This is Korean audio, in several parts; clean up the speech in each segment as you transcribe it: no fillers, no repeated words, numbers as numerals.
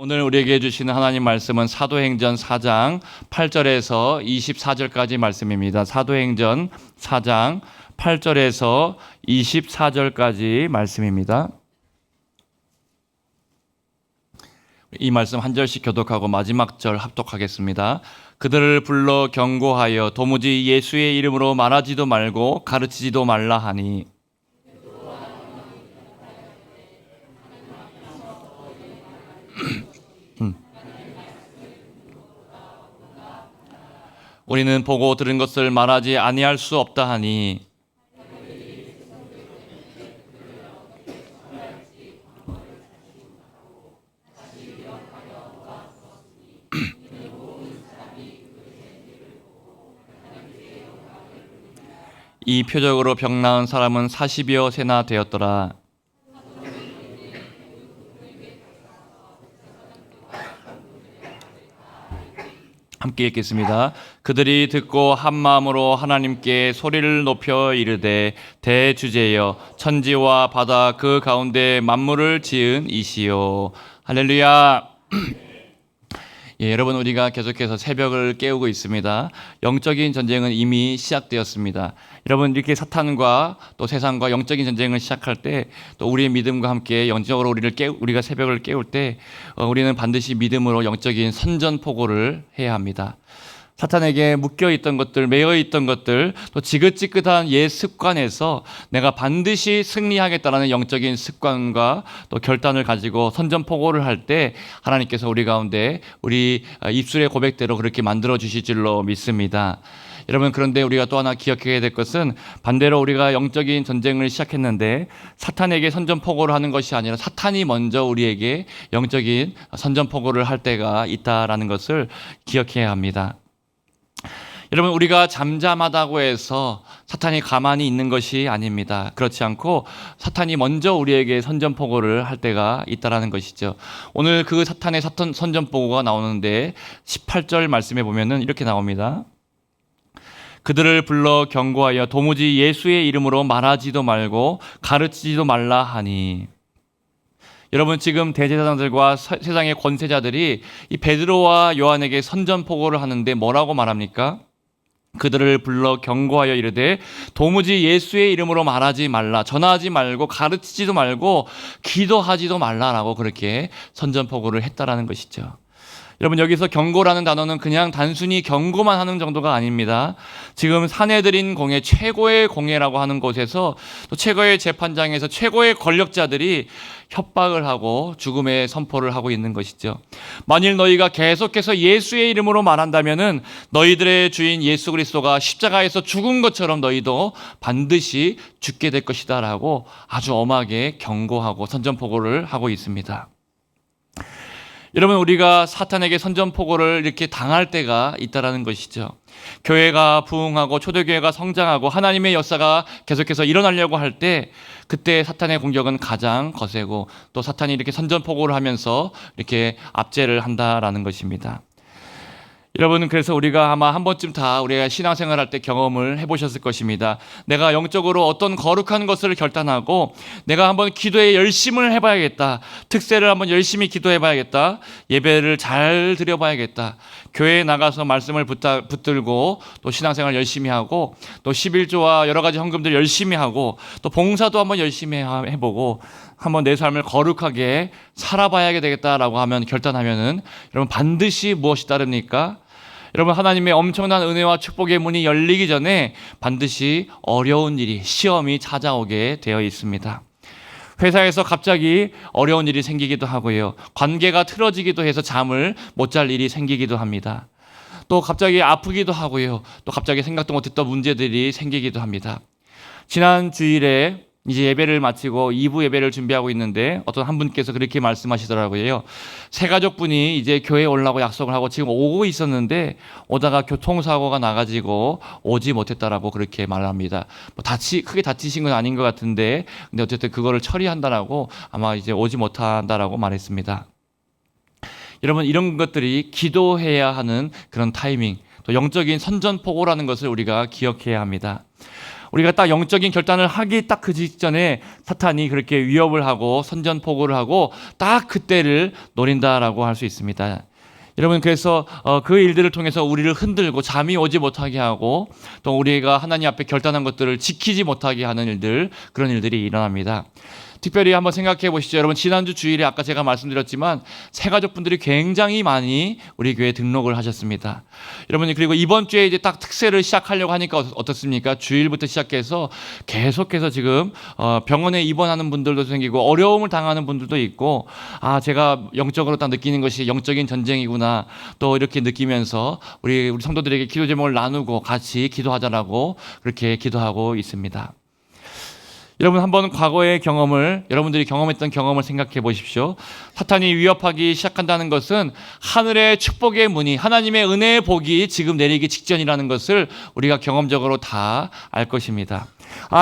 오늘 우리에게 주시는 하나님 말씀은 사도행전 4장 8절에서 24절까지 말씀입니다. 사도행전 4장 8절에서 24절까지 말씀입니다. 이 말씀 한 절씩 교독하고 마지막 절 합독하겠습니다. 그들을 불러 경고하여 도무지 예수의 이름으로 말하지도 말고 가르치지도 말라 하니 우리는 보고 들은 것을 말하지 아니할 수 없다 하니 이 표적으로 병 나은 사람은 40여 세나 되었더라. 함께 읽겠습니다. 그들이 듣고 한 마음으로 하나님께 소리를 높여 이르되 대주제여 천지와 바다 그 가운데 만물을 지은 이시요. 할렐루야. 예, 여러분 우리가 계속해서 새벽을 깨우고 있습니다. 영적인 전쟁은 이미 시작되었습니다. 여러분 이렇게 사탄과 또 세상과 영적인 전쟁을 시작할 때 또 우리의 믿음과 함께 영적으로 우리가 새벽을 깨울 때 우리는 반드시 믿음으로 영적인 선전포고를 해야 합니다. 사탄에게 묶여있던 것들, 매여있던 것들, 또 지긋지긋한 옛 습관에서 내가 반드시 승리하겠다라는 영적인 습관과 또 결단을 가지고 선전포고를 할 때 하나님께서 우리 가운데 우리 입술의 고백대로 그렇게 만들어 주실 줄로 믿습니다. 여러분, 그런데 우리가 또 하나 기억해야 될 것은 반대로 우리가 영적인 전쟁을 시작했는데 사탄에게 선전포고를 하는 것이 아니라 사탄이 먼저 우리에게 영적인 선전포고를 할 때가 있다라는 것을 기억해야 합니다. 여러분, 우리가 잠잠하다고 해서 사탄이 가만히 있는 것이 아닙니다. 그렇지 않고 사탄이 먼저 우리에게 선전포고를 할 때가 있다라는 것이죠. 오늘 그 사탄의 선전포고가 나오는데 18절 말씀에 보면은 이렇게 나옵니다. 그들을 불러 경고하여 도무지 예수의 이름으로 말하지도 말고 가르치지도 말라 하니. 여러분, 지금 대제사장들과 세상의 권세자들이 이 베드로와 요한에게 선전포고를 하는데 뭐라고 말합니까? 그들을 불러 경고하여 이르되 도무지 예수의 이름으로 말하지 말라, 전하지 말고 가르치지도 말고 기도하지도 말라라고 그렇게 선전포고를 했다라는 것이죠. 여러분, 여기서 경고라는 단어는 그냥 단순히 경고만 하는 정도가 아닙니다. 지금 사내들인 공회, 최고의 공회라고 하는 곳에서 또 최고의 재판장에서 최고의 권력자들이 협박을 하고 죽음의 선포를 하고 있는 것이죠. 만일 너희가 계속해서 예수의 이름으로 말한다면은 너희들의 주인 예수 그리스도가 십자가에서 죽은 것처럼 너희도 반드시 죽게 될 것이다라고 아주 엄하게 경고하고 선전포고를 하고 있습니다. 여러분, 우리가 사탄에게 선전포고를 이렇게 당할 때가 있다라는 것이죠. 교회가 부흥하고 초대교회가 성장하고 하나님의 역사가 계속해서 일어나려고 할 때 그때 사탄의 공격은 가장 거세고 또 사탄이 이렇게 선전포고를 하면서 이렇게 압제를 한다라는 것입니다. 여러분, 그래서 우리가 아마 한 번쯤 다 우리가 신앙생활 할 때 경험을 해보셨을 것입니다. 내가 영적으로 어떤 거룩한 것을 결단하고 내가 한번 기도에 열심을 해봐야겠다. 특세를 한번 열심히 기도해봐야겠다. 예배를 잘 드려봐야겠다. 교회에 나가서 말씀을 붙들고 또 신앙생활 열심히 하고 또 11조와 여러 가지 헌금들 열심히 하고 또 봉사도 한번 열심히 해보고 한번 내 삶을 거룩하게 살아봐야 되겠다라고 하면 결단하면은 여러분 반드시 무엇이 따릅니까? 여러분, 하나님의 엄청난 은혜와 축복의 문이 열리기 전에 반드시 어려운 일이, 시험이 찾아오게 되어 있습니다. 회사에서 갑자기 어려운 일이 생기기도 하고요. 관계가 틀어지기도 해서 잠을 못 잘 일이 생기기도 합니다. 또 갑자기 아프기도 하고요. 또 갑자기 생각도 못했던 문제들이 생기기도 합니다. 지난 주일에 이제 예배를 마치고 2부 예배를 준비하고 있는데 어떤 한 분께서 그렇게 말씀하시더라고요. 세 가족분이 이제 교회에 오려고 약속을 하고 지금 오고 있었는데 오다가 교통사고가 나가지고 오지 못했다라고 그렇게 말합니다. 뭐 크게 다치신 건 아닌 것 같은데 근데 어쨌든 그거를 처리한다라고 아마 이제 오지 못한다라고 말했습니다. 여러분, 이런 것들이 기도해야 하는 그런 타이밍, 또 영적인 선전포고라는 것을 우리가 기억해야 합니다. 우리가 딱 영적인 결단을 하기 딱 그 직전에 사탄이 그렇게 위협을 하고 선전포고를 하고 딱 그때를 노린다라고 할 수 있습니다. 여러분, 그래서 그 일들을 통해서 우리를 흔들고 잠이 오지 못하게 하고 또 우리가 하나님 앞에 결단한 것들을 지키지 못하게 하는 일들, 그런 일들이 일어납니다. 특별히 한번 생각해 보시죠. 여러분, 지난주 주일에 아까 제가 말씀드렸지만 새가족분들이 굉장히 많이 우리 교회에 등록을 하셨습니다. 여러분, 그리고 이번 주에 이제 딱 특세를 시작하려고 하니까 어떻습니까? 주일부터 시작해서 계속해서 지금 병원에 입원하는 분들도 생기고 어려움을 당하는 분들도 있고, 제가 영적으로 딱 느끼는 것이 영적인 전쟁이구나 또 이렇게 느끼면서 우리 성도들에게 기도 제목을 나누고 같이 기도하자라고 그렇게 기도하고 있습니다. 여러분, 한번 과거의 경험을, 여러분들이 경험했던 경험을 생각해 보십시오. 사탄이 위협하기 시작한다는 것은 하늘의 축복의 문이, 하나님의 은혜의 복이 지금 내리기 직전이라는 것을 우리가 경험적으로 다 알 것입니다.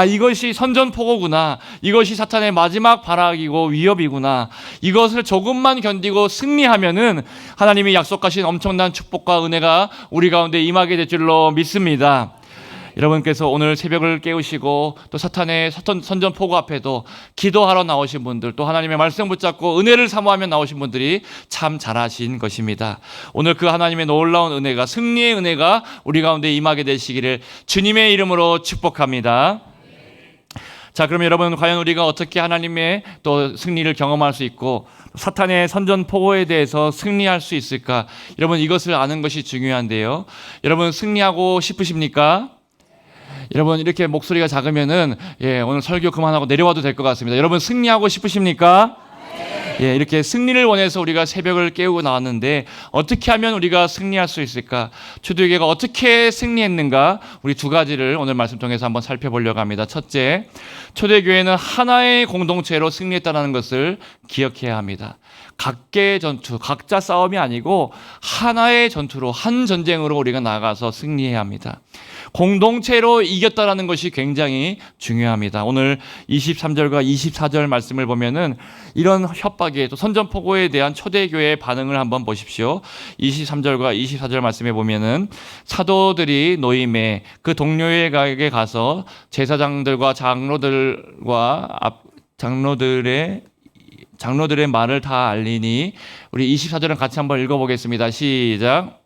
이것이 선전포고구나, 이것이 사탄의 마지막 발악이고 위협이구나, 이것을 조금만 견디고 승리하면은 하나님이 약속하신 엄청난 축복과 은혜가 우리 가운데 임하게 될 줄로 믿습니다. 여러분께서 오늘 새벽을 깨우시고 또 사탄의 선전포고 앞에도 기도하러 나오신 분들, 또 하나님의 말씀 붙잡고 은혜를 사모하며 나오신 분들이 참 잘하신 것입니다. 오늘 그 하나님의 놀라운 은혜가, 승리의 은혜가 우리 가운데 임하게 되시기를 주님의 이름으로 축복합니다. 자, 그럼 여러분, 과연 우리가 어떻게 하나님의 또 승리를 경험할 수 있고 사탄의 선전포고에 대해서 승리할 수 있을까? 여러분, 이것을 아는 것이 중요한데요. 여러분, 승리하고 싶으십니까? 여러분, 이렇게 목소리가 작으면은 오늘 설교 그만하고 내려와도 될 것 같습니다. 여러분, 승리하고 싶으십니까? 이렇게 승리를 원해서 우리가 새벽을 깨우고 나왔는데 어떻게 하면 우리가 승리할 수 있을까? 초대교회가 어떻게 승리했는가? 우리 두 가지를 오늘 말씀 통해서 한번 살펴보려고 합니다. 첫째, 초대교회는 하나의 공동체로 승리했다는 것을 기억해야 합니다. 각계의 전투, 각자 싸움이 아니고 하나의 전투로, 한 전쟁으로 우리가 나가서 승리해야 합니다. 공동체로 이겼다라는 것이 굉장히 중요합니다. 오늘 23절과 24절 말씀을 보면은 이런 협박에 또 선전포고에 대한 초대교회의 반응을 한번 보십시오. 23절과 24절 말씀에 보면은 사도들이 노임에 그 동료에게 가서 제사장들과 장로들의 말을 다 알리니, 우리 24절은 같이 한번 읽어보겠습니다. 시작.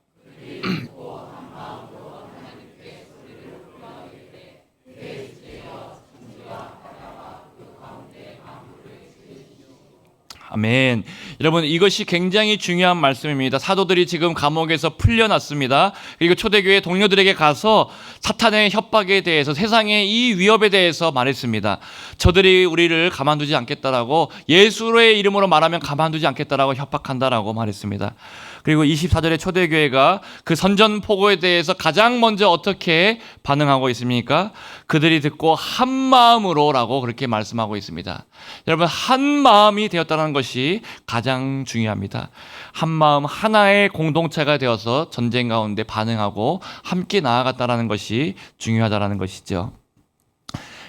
아멘. 여러분, 이것이 굉장히 중요한 말씀입니다. 사도들이 지금 감옥에서 풀려났습니다. 그리고 초대교회 동료들에게 가서 사탄의 협박에 대해서, 세상의 이 위협에 대해서 말했습니다. 저들이 우리를 가만두지 않겠다라고, 예수의 이름으로 말하면 가만두지 않겠다라고 협박한다라고 말했습니다. 그리고 24절에 초대교회가 그 선전포고에 대해서 가장 먼저 어떻게 반응하고 있습니까? 그들이 듣고 한 마음으로라고 그렇게 말씀하고 있습니다. 여러분, 한 마음이 되었다는 것이 가장 중요합니다. 한 마음, 하나의 공동체가 되어서 전쟁 가운데 반응하고 함께 나아갔다는 것이 중요하다는 것이죠.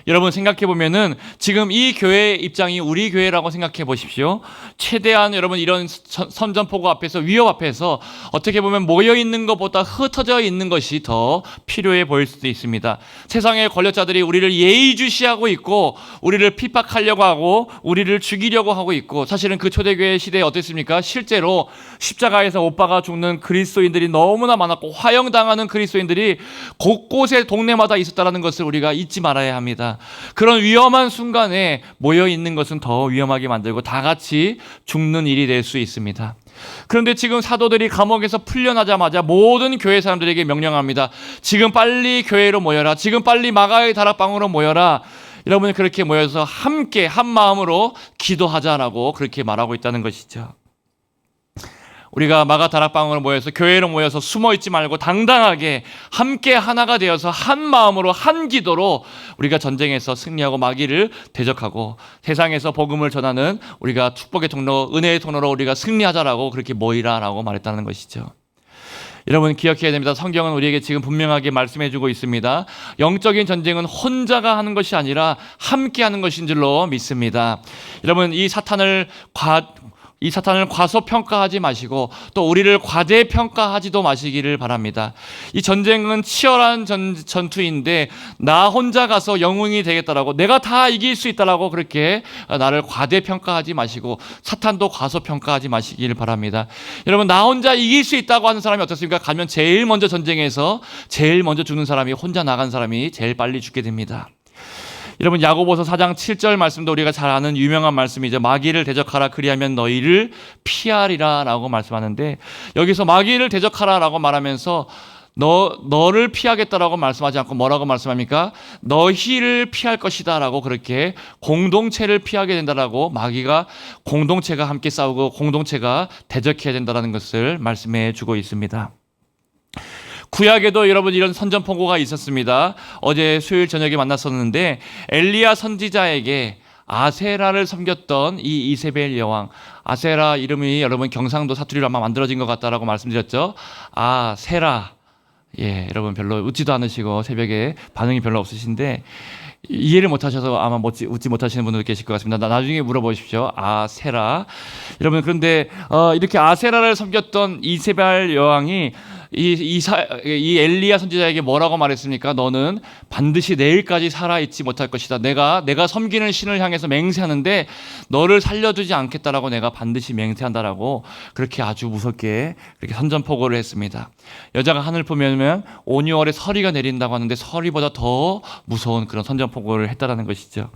여러분, 생각해 보면은 지금 이 교회의 입장이 우리 교회라고 생각해 보십시오. 최대한 여러분, 이런 선전포고 앞에서, 위협 앞에서 어떻게 보면 모여 있는 것보다 흩어져 있는 것이 더 필요해 보일 수도 있습니다. 세상의 권력자들이 우리를 예의주시하고 있고 우리를 핍박하려고 하고 우리를 죽이려고 하고 있고, 사실은 그 초대교회 시대에 어땠습니까? 실제로 십자가에서 못 박아 죽는 그리스도인들이 너무나 많았고 화형당하는 그리스도인들이 곳곳에 동네마다 있었다는 것을 우리가 잊지 말아야 합니다. 그런 위험한 순간에 모여 있는 것은 더 위험하게 만들고 다 같이 죽는 일이 될 수 있습니다. 그런데 지금 사도들이 감옥에서 풀려나자마자 모든 교회 사람들에게 명령합니다. 지금 빨리 교회로 모여라. 지금 빨리 마가의 다락방으로 모여라. 여러분, 그렇게 모여서 함께 한 마음으로 기도하자라고 그렇게 말하고 있다는 것이죠. 우리가 마가 다락방으로 모여서, 교회로 모여서 숨어 있지 말고 당당하게 함께 하나가 되어서 한 마음으로, 한 기도로 우리가 전쟁에서 승리하고 마귀를 대적하고 세상에서 복음을 전하는 우리가 축복의 통로, 은혜의 통로로 우리가 승리하자라고 그렇게 모이라라고 말했다는 것이죠. 여러분, 기억해야 됩니다. 성경은 우리에게 지금 분명하게 말씀해주고 있습니다. 영적인 전쟁은 혼자가 하는 것이 아니라 함께 하는 것인 줄로 믿습니다. 여러분, 이 사탄을 이 사탄을 과소평가하지 마시고 또 우리를 과대평가하지도 마시기를 바랍니다. 이 전쟁은 치열한 전투인데 나 혼자 가서 영웅이 되겠다라고 내가 다 이길 수 있다라고 그렇게 나를 과대평가하지 마시고 사탄도 과소평가하지 마시기를 바랍니다. 여러분, 나 혼자 이길 수 있다고 하는 사람이 어떻습니까? 가면 제일 먼저 전쟁에서 제일 먼저 죽는 사람이, 혼자 나간 사람이 제일 빨리 죽게 됩니다. 여러분, 야고보서 4장 7절 말씀도 우리가 잘 아는 유명한 말씀이죠. 마귀를 대적하라, 그리하면 너희를 피하리라 라고 말씀하는데, 여기서 마귀를 대적하라 라고 말하면서 너를 피하겠다라고 말씀하지 않고 뭐라고 말씀합니까? 너희를 피할 것이다 라고, 그렇게 공동체를 피하게 된다라고, 마귀가 공동체가 함께 싸우고 공동체가 대적해야 된다는 것을 말씀해 주고 있습니다. 구약에도 여러분 이런 선전포고가 있었습니다. 어제 수요일 저녁에 만났었는데, 엘리야 선지자에게 아세라를 섬겼던 이 이세벨 여왕, 아세라 이름이 여러분 경상도 사투리로 아마 만들어진 것 같다라고 말씀드렸죠. 아세라, 예, 여러분 별로 웃지도 않으시고 새벽에 반응이 별로 없으신데 이해를 못하셔서 아마 웃지 못하시는 분들 계실 것 같습니다. 나중에 물어보십시오. 아세라, 여러분. 그런데 이렇게 아세라를 섬겼던 이세벨 여왕이 이 엘리야 선지자에게 뭐라고 말했습니까? 너는 반드시 내일까지 살아있지 못할 것이다. 내가 섬기는 신을 향해서 맹세하는데 너를 살려두지 않겠다라고 내가 반드시 맹세한다라고, 그렇게 아주 무섭게 그렇게 선전포고를 했습니다. 여자가 하늘 보면 5, 6월에 서리가 내린다고 하는데 서리보다 더 무서운 그런 선전포고를 했다라는 것이죠.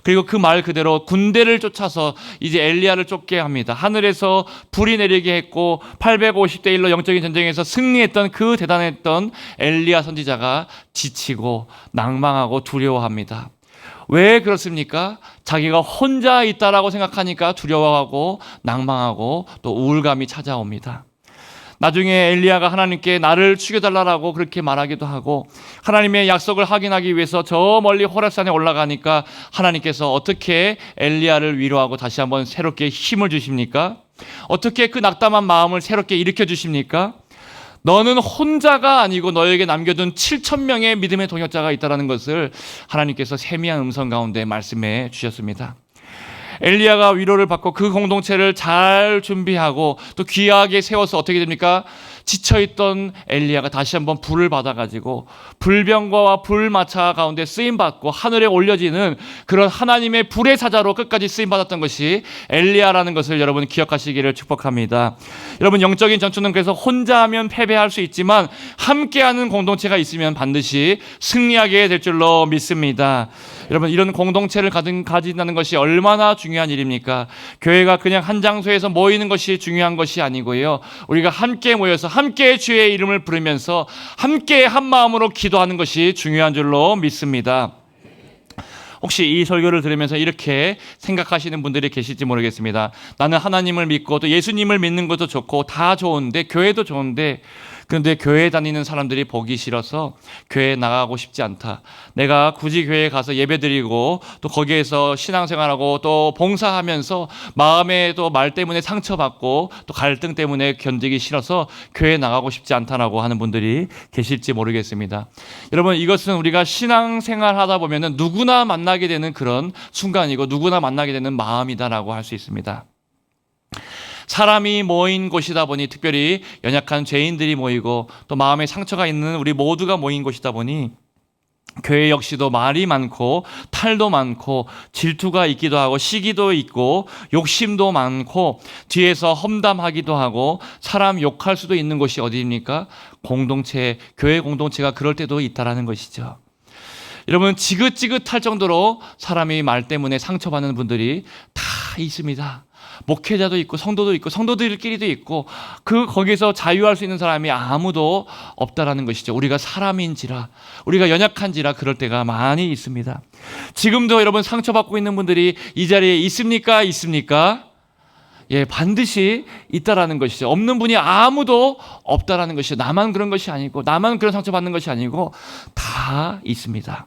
그리고 그 말 그대로 군대를 쫓아서 이제 엘리야를 쫓게 합니다. 하늘에서 불이 내리게 했고 850대 1로 영적인 전쟁에서 승리했던 그 대단했던 엘리야 선지자가 지치고 낭망하고 두려워합니다. 왜 그렇습니까? 자기가 혼자 있다라고 생각하니까 두려워하고 낭망하고 또 우울감이 찾아옵니다. 나중에 엘리야가 하나님께 나를 죽여달라고 그렇게 말하기도 하고, 하나님의 약속을 확인하기 위해서 저 멀리 호렙산에 올라가니까 하나님께서 어떻게 엘리야를 위로하고 다시 한번 새롭게 힘을 주십니까? 어떻게 그 낙담한 마음을 새롭게 일으켜 주십니까? 너는 혼자가 아니고 너에게 남겨둔 7,000명의 믿음의 동역자가 있다는 것을 하나님께서 세미한 음성 가운데 말씀해 주셨습니다. 엘리야가 위로를 받고 그 공동체를 잘 준비하고 또 귀하게 세워서 어떻게 됩니까? 지쳐있던 엘리야가 다시 한번 불을 받아가지고 불병거와 불마차 가운데 쓰임받고 하늘에 올려지는 그런 하나님의 불의 사자로 끝까지 쓰임받았던 것이 엘리야라는 것을 여러분 기억하시기를 축복합니다. 여러분, 영적인 전투는 그래서 혼자 하면 패배할 수 있지만 함께하는 공동체가 있으면 반드시 승리하게 될 줄로 믿습니다. 여러분, 이런 공동체를 가진다는 것이 얼마나 중요한 일입니까? 교회가 그냥 한 장소에서 모이는 것이 중요한 것이 아니고요, 우리가 함께 모여서 함께 주의 이름을 부르면서 함께 한 마음으로 기도하는 것이 중요한 줄로 믿습니다. 혹시 이 설교를 들으면서 이렇게 생각하시는 분들이 계실지 모르겠습니다. 나는 하나님을 믿고 또 예수님을 믿는 것도 좋고 다 좋은데, 교회도 좋은데, 그런데 교회 다니는 사람들이 보기 싫어서 교회에 나가고 싶지 않다. 내가 굳이 교회에 가서 예배드리고 또 거기에서 신앙생활하고 또 봉사하면서 마음에 또 말 때문에 상처받고 또 갈등 때문에 견디기 싫어서 교회에 나가고 싶지 않다라고 하는 분들이 계실지 모르겠습니다. 여러분, 이것은 우리가 신앙생활 하다 보면은 누구나 만나게 되는 그런 순간이고 누구나 만나게 되는 마음이다라고 할 수 있습니다. 사람이 모인 곳이다 보니, 특별히 연약한 죄인들이 모이고 또 마음에 상처가 있는 우리 모두가 모인 곳이다 보니 교회 역시도 말이 많고 탈도 많고 질투가 있기도 하고 시기도 있고 욕심도 많고 뒤에서 험담하기도 하고 사람 욕할 수도 있는 곳이 어디입니까? 공동체, 교회 공동체가 그럴 때도 있다라는 것이죠. 여러분, 지긋지긋할 정도로 사람이 말 때문에 상처받는 분들이 다 있습니다. 목회자도 있고 성도도 있고 성도들끼리도 있고 거기서 자유할 수 있는 사람이 아무도 없다라는 것이죠. 우리가 사람인지라, 우리가 연약한지라 그럴 때가 많이 있습니다. 지금도 여러분 상처받고 있는 분들이 이 자리에 있습니까? 예, 반드시 있다라는 것이죠. 없는 분이 아무도 없다라는 것이죠. 나만 그런 것이 아니고, 나만 그런 상처받는 것이 아니고 다 있습니다.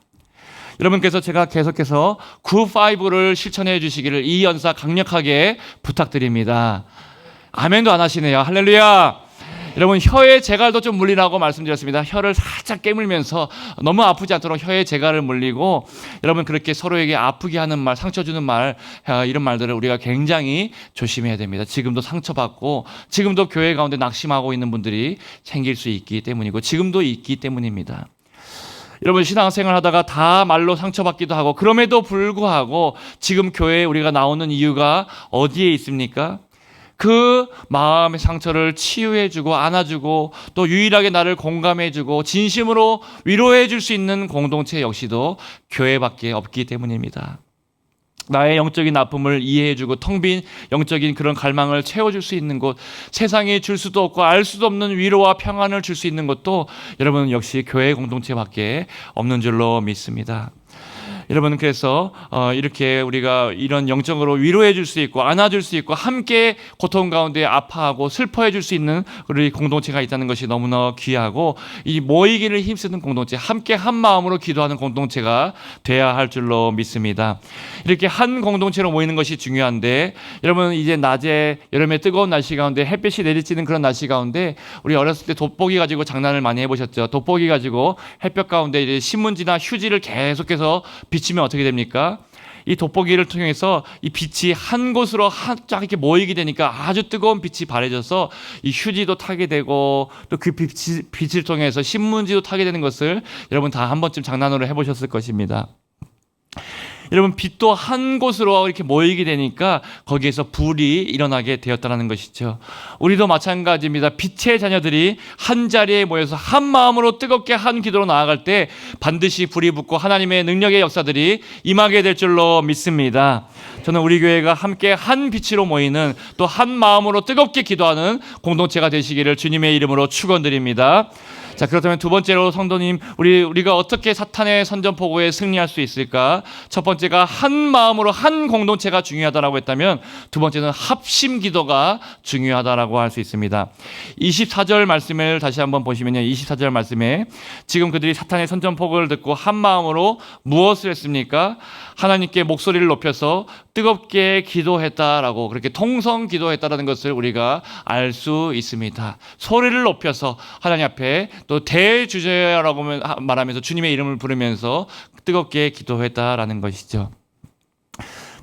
여러분께서 제가 계속해서 9-5를 실천해 주시기를 이 연사 강력하게 부탁드립니다. 아멘도 안 하시네요. 할렐루야. 여러분 혀의 재갈도 좀 물리라고 말씀드렸습니다. 혀를 살짝 깨물면서 너무 아프지 않도록 혀의 재갈을 물리고, 여러분 그렇게 서로에게 아프게 하는 말, 상처 주는 말, 이런 말들을 우리가 굉장히 조심해야 됩니다. 지금도 상처받고 지금도 교회 가운데 낙심하고 있는 분들이 생길 수 있기 때문이고 지금도 있기 때문입니다. 여러분 신앙생활 하다가 다 말로 상처받기도 하고, 그럼에도 불구하고 지금 교회에 우리가 나오는 이유가 어디에 있습니까? 그 마음의 상처를 치유해주고 안아주고 또 유일하게 나를 공감해주고 진심으로 위로해줄 수 있는 공동체 역시도 교회밖에 없기 때문입니다. 나의 영적인 아픔을 이해해주고 텅 빈 영적인 그런 갈망을 채워줄 수 있는 곳, 세상이 줄 수도 없고 알 수도 없는 위로와 평안을 줄 수 있는 것도 여러분 역시 교회 공동체밖에 없는 줄로 믿습니다. 여러분 그래서 이렇게 우리가 이런 영적으로 위로해 줄 수 있고 안아줄 수 있고 함께 고통 가운데 아파하고 슬퍼해 줄 수 있는 우리 공동체가 있다는 것이 너무나 귀하고, 이 모이기를 힘쓰는 공동체, 함께 한 마음으로 기도하는 공동체가 돼야 할 줄로 믿습니다. 이렇게 한 공동체로 모이는 것이 중요한데, 여러분 이제 낮에 여름의 뜨거운 날씨 가운데 햇빛이 내리쬐는 그런 날씨 가운데 우리 어렸을 때 돋보기 가지고 장난을 많이 해보셨죠? 돋보기 가지고 햇볕 가운데 이제 신문지나 휴지를 계속해서 비치면 어떻게 됩니까? 이 돋보기를 통해서 이 빛이 한 곳으로 쫙 이렇게 모이게 되니까 아주 뜨거운 빛이 발해져서 이 휴지도 타게 되고 또 그 빛을 통해서 신문지도 타게 되는 것을 여러분 다 한 번쯤 장난으로 해보셨을 것입니다. 여러분 빛도 한 곳으로 이렇게 모이게 되니까 거기에서 불이 일어나게 되었다는 것이죠. 우리도 마찬가지입니다. 빛의 자녀들이 한 자리에 모여서 한 마음으로 뜨겁게 한 기도로 나아갈 때 반드시 불이 붙고 하나님의 능력의 역사들이 임하게 될 줄로 믿습니다. 저는 우리 교회가 함께 한 빛으로 모이는, 또 한 마음으로 뜨겁게 기도하는 공동체가 되시기를 주님의 이름으로 축원드립니다. 자, 그렇다면 두 번째로 성도님, 우리가 어떻게 사탄의 선전포고에 승리할 수 있을까? 첫 번째가 한 마음으로 한 공동체가 중요하다라고 했다면, 두 번째는 합심 기도가 중요하다라고 할 수 있습니다. 24절 말씀을 다시 한번 보시면요, 24절 말씀에 지금 그들이 사탄의 선전포고를 듣고 한 마음으로 무엇을 했습니까? 하나님께 목소리를 높여서 뜨겁게 기도했다라고, 그렇게 통성 기도했다라는 것을 우리가 알 수 있습니다. 소리를 높여서 하나님 앞에 또 대주제라고 말하면서 주님의 이름을 부르면서 뜨겁게 기도했다라는 것이죠.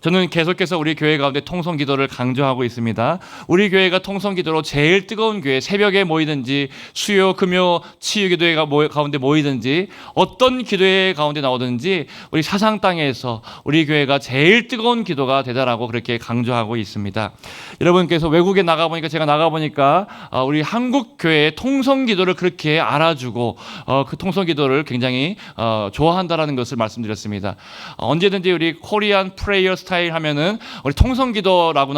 저는 계속해서 우리 교회 가운데 통성 기도를 강조하고 있습니다. 우리 교회가 통성 기도로 제일 뜨거운 교회, 새벽에 모이든지 수요, 금요, 치유 기도회 가운데 모이든지 어떤 기도회 가운데 나오든지 우리 사상 땅에서 우리 교회가 제일 뜨거운 기도가 되다라고 그렇게 강조하고 있습니다. 여러분께서 외국에 나가보니까, 제가 나가보니까 우리 한국 교회의 통성 기도를 그렇게 알아주고 그 통성 기도를 굉장히 좋아한다라는 것을 말씀드렸습니다. 언제든지 우리 코리안 프레이어 스타일 하면은 우리 통성 기도라고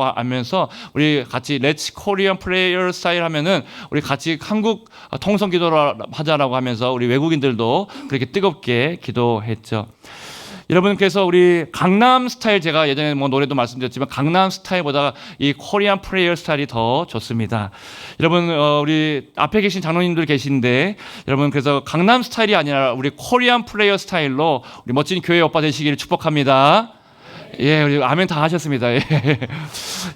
하면서 우리 같이 Let's Korean Prayer Style 하면은 우리 같이 한국 통성 기도를 하자라고 하면서 우리 외국인들도 그렇게 뜨겁게 기도했죠. 여러분 그래서 우리 강남 스타일, 제가 예전에 노래도 말씀드렸지만 강남 스타일보다 이 코리안 프레이어 스타일이 더 좋습니다. 여러분 우리 앞에 계신 장로님들 계신데, 여러분 그래서 강남 스타일이 아니라 우리 코리안 프레이어 스타일로 우리 멋진 교회 오빠 되시기를 축복합니다. 예, 우리 아멘 다 하셨습니다. 예.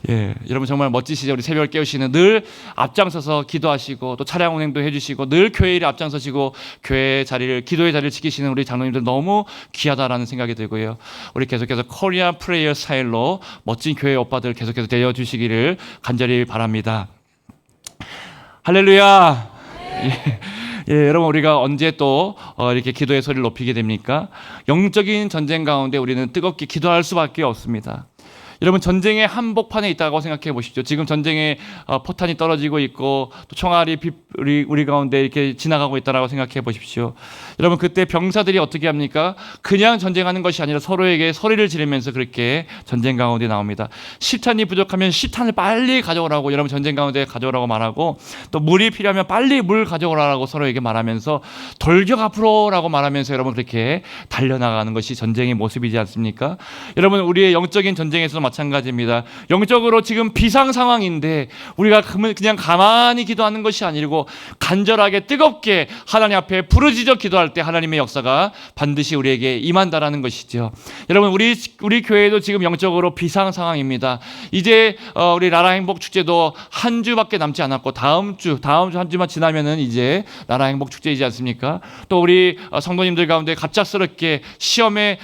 예, 여러분 정말 멋지시죠? 우리 새벽을 깨우시는, 늘 앞장서서 기도하시고 또 차량 운행도 해주시고 늘 교회 일에 앞장서시고 교회 자리를, 기도의 자리를 지키시는 우리 장로님들 너무 귀하다라는 생각이 들고요. 우리 계속해서 코리안 프레이어 스타일로 멋진 교회 오빠들 계속해서 되어주시기를 간절히 바랍니다. 할렐루야. 예. 예, 여러분 우리가 언제 또 이렇게 기도의 소리를 높이게 됩니까? 영적인 전쟁 가운데 우리는 뜨겁게 기도할 수밖에 없습니다. 여러분 전쟁의 한복판에 있다고 생각해 보십시오. 지금 전쟁에 포탄이 떨어지고 있고 또 총알이 우리 가운데 이렇게 지나가고 있다고 생각해 보십시오. 여러분 그때 병사들이 어떻게 합니까? 그냥 전쟁하는 것이 아니라 서로에게 소리를 지르면서 그렇게 전쟁 가운데 나옵니다. 식탄이 부족하면 식탄을 빨리 가져오라고, 여러분 전쟁 가운데 가져오라고 말하고, 또 물이 필요하면 빨리 물 가져오라고 서로에게 말하면서, 돌격 앞으로라고 말하면서 여러분 그렇게 달려나가는 것이 전쟁의 모습이지 않습니까? 여러분 우리의 영적인 전쟁에서도 마찬가지입니다. 영적으로 지금 비상 상황인데 우리가 그냥 가만히 기도하는 것이 아니고 간절하게 뜨겁게 하나님 앞에 부르짖어 기도할 때 하나님의 역사가 반드시 우리에게 임한다라는 것이죠. 여러분, 우리 교회도 지금 영적으로 비상 상황입니다. 이제 우리 나라 행복 축제도 한 주밖에 남지 않았고 다음 주 한 주만 지나면은 이제 나라 행복 축제이지 않습니까? 또 우리 성도님들 가운데 갑작스럽게 시험의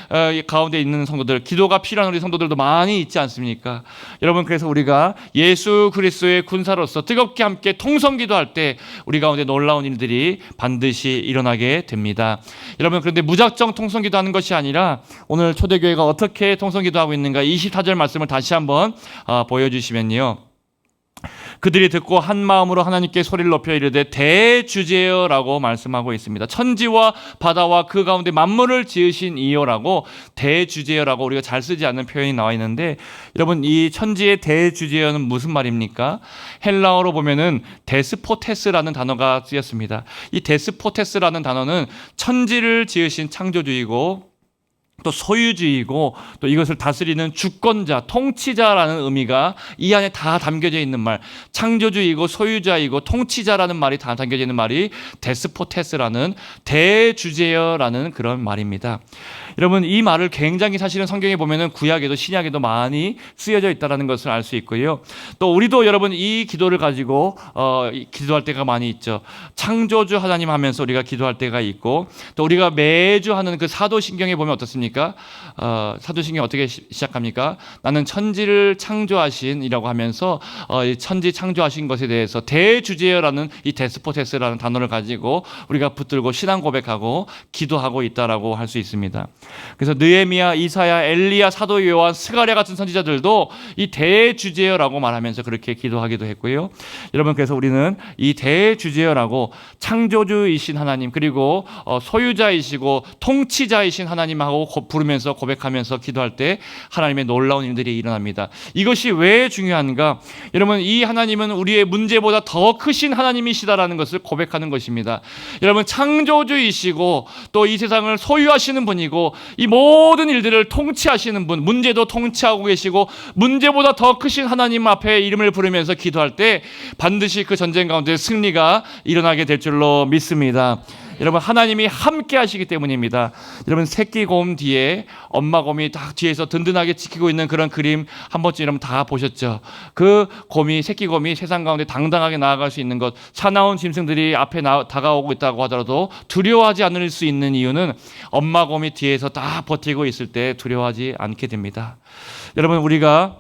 가운데 있는 성도들, 기도가 필요한 우리 성도들도 많이 있지 않습니까? 여러분, 그래서 우리가 예수 그리스도의 군사로서 뜨겁게 함께 통성 기도할 때 우리 가운데 놀라운 일들이 반드시 일어나게 됩니다. 여러분, 그런데 무작정 통성 기도하는 것이 아니라 오늘 초대교회가 어떻게 통성 기도하고 있는가 24절 말씀을 다시 한번 보여주시면요. 그들이 듣고 한 마음으로 하나님께 소리를 높여 이르되 대주제여라고 말씀하고 있습니다. 천지와 바다와 그 가운데 만물을 지으신 이여라고 대주제여라고 우리가 잘 쓰지 않는 표현이 나와 있는데, 여러분, 이 천지의 대주제여는 무슨 말입니까? 헬라어로 보면은 데스포테스라는 단어가 쓰였습니다. 이 데스포테스라는 단어는 천지를 지으신 창조주이고 또 소유주의고 또 이것을 다스리는 주권자, 통치자라는 의미가 이 안에 다 담겨져 있는 말, 창조주의고 소유자이고 통치자라는 말이 다 담겨져 있는 말이 데스포테스라는 대주제여라는 그런 말입니다. 여러분, 이 말을 굉장히 사실은 성경에 보면은 구약에도 신약에도 많이 쓰여져 있다는 것을 알 수 있고요. 또 우리도 여러분 이 기도를 가지고 기도할 때가 많이 있죠. 창조주 하나님 하면서 우리가 기도할 때가 있고, 또 우리가 매주 하는 그 사도신경에 보면 어떻습니까? 사도신경 어떻게 시작합니까? 나는 천지를 창조하신이라고 하면서 천지 창조하신 것에 대해서 대주제여라는 이 데스포테스라는 단어를 가지고 우리가 붙들고 신앙 고백하고 기도하고 있다라고 할 수 있습니다. 그래서 느헤미야, 이사야, 엘리야, 사도 요한, 스가랴 같은 선지자들도 이 대주제여라고 말하면서 그렇게 기도하기도 했고요. 여러분, 그래서 우리는 이 대주제여라고 창조주이신 하나님, 그리고 소유자이시고 통치자이신 하나님하고 부르면서 고백하면서 기도할 때 하나님의 놀라운 일들이 일어납니다. 이것이 왜 중요한가? 여러분, 이 하나님은 우리의 문제보다 더 크신 하나님이시다라는 것을 고백하는 것입니다. 여러분, 창조주이시고 또 이 세상을 소유하시는 분이고 이 모든 일들을 통치하시는 분, 문제도 통치하고 계시고 문제보다 더 크신 하나님 앞에 이름을 부르면서 기도할 때 반드시 그 전쟁 가운데 승리가 일어나게 될 줄로 믿습니다. 여러분, 하나님이 함께 하시기 때문입니다. 여러분, 새끼 곰 뒤에 엄마 곰이 딱 뒤에서 든든하게 지키고 있는 그런 그림 한 번쯤 여러분 다 보셨죠? 그 곰이, 새끼 곰이 세상 가운데 당당하게 나아갈 수 있는 것, 사나운 짐승들이 앞에 다가오고 있다고 하더라도 두려워하지 않을 수 있는 이유는 엄마 곰이 뒤에서 딱 버티고 있을 때 두려워하지 않게 됩니다. 여러분, 우리가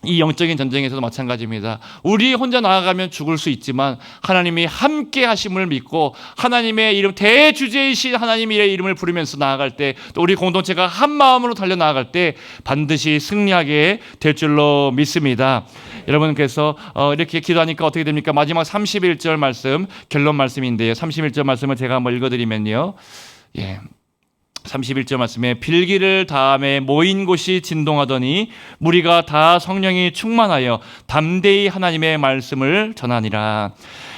이 영적인 전쟁에서도 마찬가지입니다. 우리 혼자 나아가면 죽을 수 있지만 하나님이 함께 하심을 믿고 하나님의 이름, 대주제이신 하나님의 이름을 부르면서 나아갈 때, 또 우리 공동체가 한 마음으로 달려 나아갈 때 반드시 승리하게 될 줄로 믿습니다. 여러분, 그래서 이렇게 기도하니까 어떻게 됩니까? 마지막 31절 말씀, 결론 말씀인데요. 31절 말씀을 제가 한번 읽어드리면요. 31절 말씀에 빌기를 다음에 모인 곳이 진동하더니 무리가 다 성령이 충만하여 담대히 하나님의 말씀을 전하니라.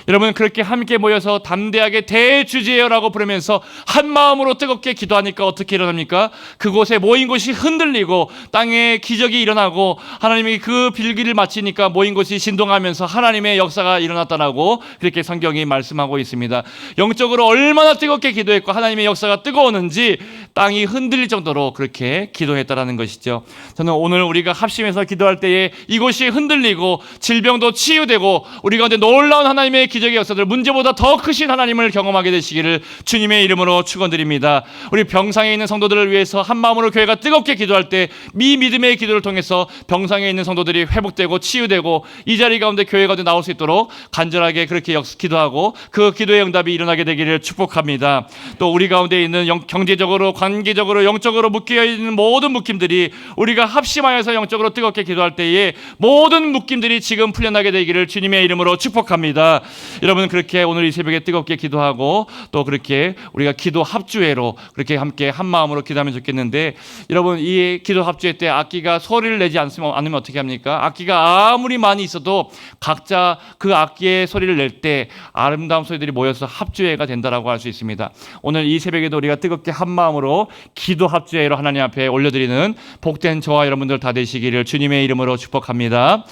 여러분, 그렇게 함께 모여서 담대하게 대주제여라고 부르면서 한 마음으로 뜨겁게 기도하니까 어떻게 일어납니까? 그곳에 모인 곳이 흔들리고 땅에 기적이 일어나고 하나님이 그 빌기를 마치니까 모인 곳이 진동하면서 하나님의 역사가 일어났다라고 그렇게 성경이 말씀하고 있습니다. 영적으로 얼마나 뜨겁게 기도했고 하나님의 역사가 뜨거웠는지 땅이 흔들릴 정도로 그렇게 기도했다라는 것이죠. 저는 오늘 우리가 합심해서 기도할 때에 이곳이 흔들리고 질병도 치유되고 우리 가운데 놀라운 하나님의 기적의 역사들, 문제보다 더 크신 하나님을 경험하게 되시기를 주님의 이름으로 축원드립니다. 우리 병상에 있는 성도들을 위해서 한 마음으로 교회가 뜨겁게 기도할 때 이 믿음의 기도를 통해서 병상에 있는 성도들이 회복되고 치유되고 이 자리 가운데 교회 가운데 나올 수 있도록 간절하게 그렇게 기도하고 그 기도의 응답이 일어나게 되기를 축복합니다. 또 우리 가운데 있는 경제적으로, 관계적으로, 영적으로 묶여 있는 모든 묶임들이 우리가 합심하여서 영적으로 뜨겁게 기도할 때에 모든 묶임들이 지금 풀려나게 되기를 주님의 이름으로 축복합니다. 여러분, 그렇게 오늘 이 새벽에 뜨겁게 기도하고 또 그렇게 우리가 기도 합주회로 그렇게 함께 한 마음으로 기도하면 좋겠는데, 여러분, 이 기도 합주회 때 악기가 소리를 내지 않으면 어떻게 합니까? 악기가 아무리 많이 있어도 각자 그 악기의 소리를 낼 때 아름다운 소리들이 모여서 합주회가 된다라고 할 수 있습니다. 오늘 이 새벽에도 우리가 뜨겁게 한 마음으로 합주예로 기도 합주예로 하나님 앞에 올려드리는 복된 저와 여러분들 다 되시기를 주님의 이름으로 축복합니다.